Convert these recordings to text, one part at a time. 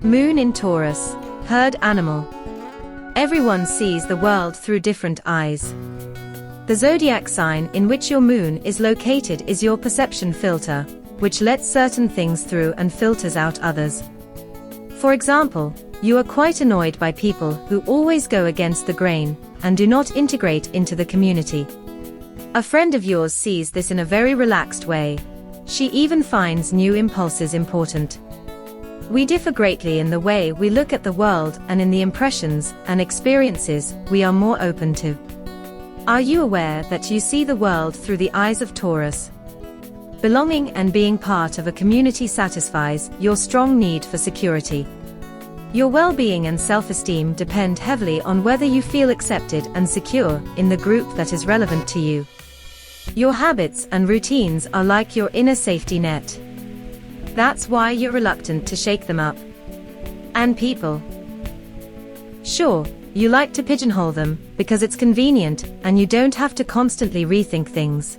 Moon in Taurus, herd animal. Everyone sees the world through different eyes. The zodiac sign in which your moon is located is your perception filter, which lets certain things through and filters out others. For example, you are quite annoyed by people who always go against the grain and do not integrate into the community. A friend of yours sees this in a very relaxed way. She even finds new impulses important. We differ greatly in the way we look at the world and in the impressions and experiences we are more open to. Are you aware that you see the world through the eyes of Taurus? Belonging and being part of a community satisfies your strong need for security. Your well-being and self-esteem depend heavily on whether you feel accepted and secure in the group that is relevant to you. Your habits and routines are like your inner safety net. That's why you're reluctant to shake them up. And people. Sure, you like to pigeonhole them because it's convenient and you don't have to constantly rethink things.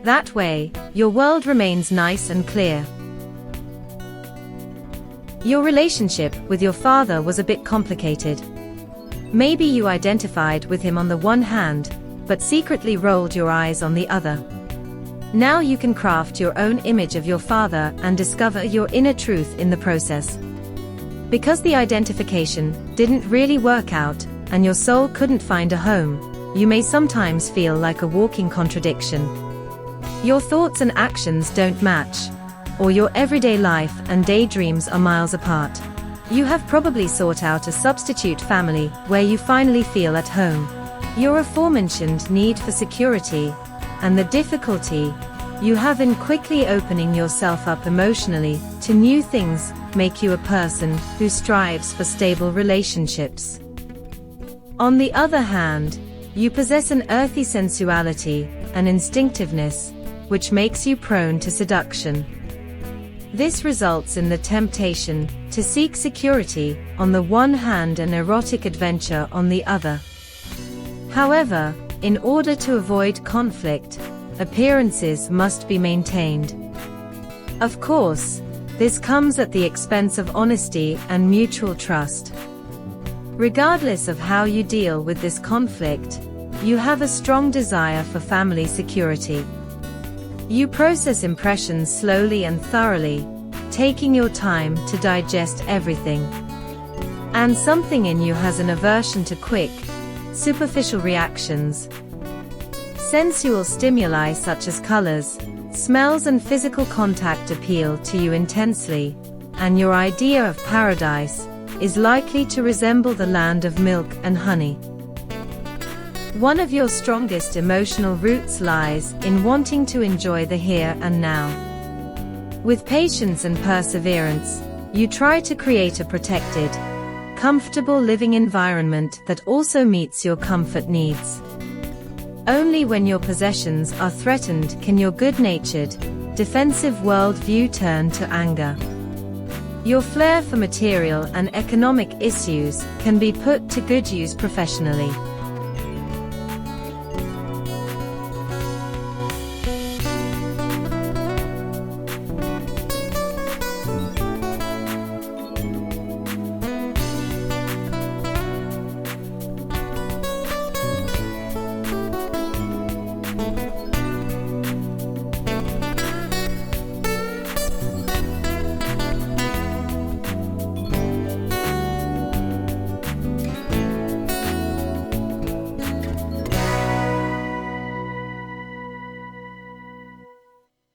That way, your world remains nice and clear. Your relationship with your father was a bit complicated. Maybe you identified with him on the one hand, but secretly rolled your eyes on the other. Now you can craft your own image of your father and discover your inner truth in the process. Because the identification didn't really work out, and your soul couldn't find a home, you may sometimes feel like a walking contradiction. Your thoughts and actions don't match, or your everyday life and daydreams are miles apart. You have probably sought out a substitute family where you finally feel at home. Your aforementioned need for security, and the difficulty you have in quickly opening yourself up emotionally to new things, make you a person who strives for stable relationships. On the other hand, you possess an earthy sensuality and instinctiveness, which makes you prone to seduction. This results in the temptation to seek security on the one hand and erotic adventure on the other. However, in order to avoid conflict, appearances must be maintained. Of course, this comes at the expense of honesty and mutual trust. Regardless of how you deal with this conflict, you have a strong desire for family security. You process impressions slowly and thoroughly, taking your time to digest everything. And something in you has an aversion to quick, superficial reactions. Sensual stimuli such as colors, smells and physical contact appeal to you intensely, and your idea of paradise is likely to resemble the land of milk and honey. One of your strongest emotional roots lies in wanting to enjoy the here and now. With patience and perseverance, you try to create a protected, comfortable living environment that also meets your comfort needs. Only when your possessions are threatened can your good-natured, defensive worldview turn to anger. Your flair for material and economic issues can be put to good use professionally.